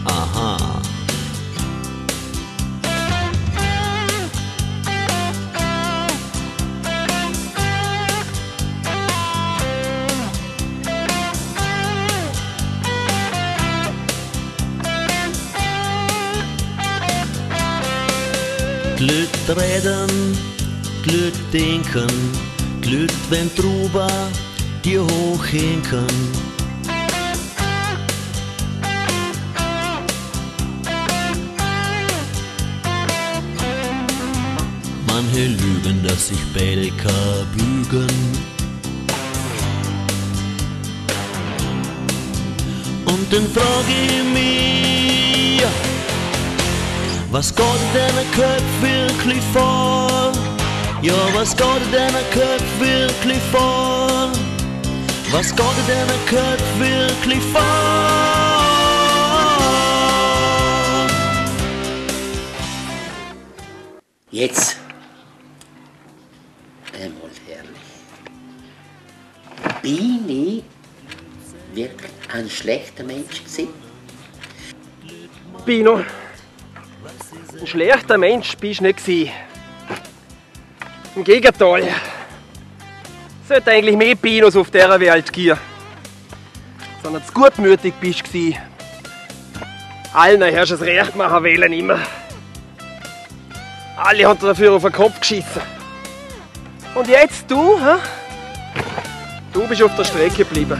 Aha. Glück reden, Glück denken, Glück wenn drüber dir hochhinken. Manche lügen, dass sich beide kann bügen. Und dann frag ich mich, was geht in deiner Köpf wirklich vor? Ja, was geht in deiner Köpf wirklich vor? Was geht in deiner Köpf wirklich vor? Jetzt einmal herrlich. Bin ich wirklich ein schlechter Mensch gewesen? Pino, ein schlechter Mensch bist du nicht gewesen. Im Gegenteil. Es sollte eigentlich mehr Pinos auf dieser Welt geben. Sondern zu gutmütig bist du gewesen. Allen hast du das Recht machen wollen immer. Alle haben dir dafür auf den Kopf geschissen. Und jetzt du, hä? Du bist auf der Strecke geblieben.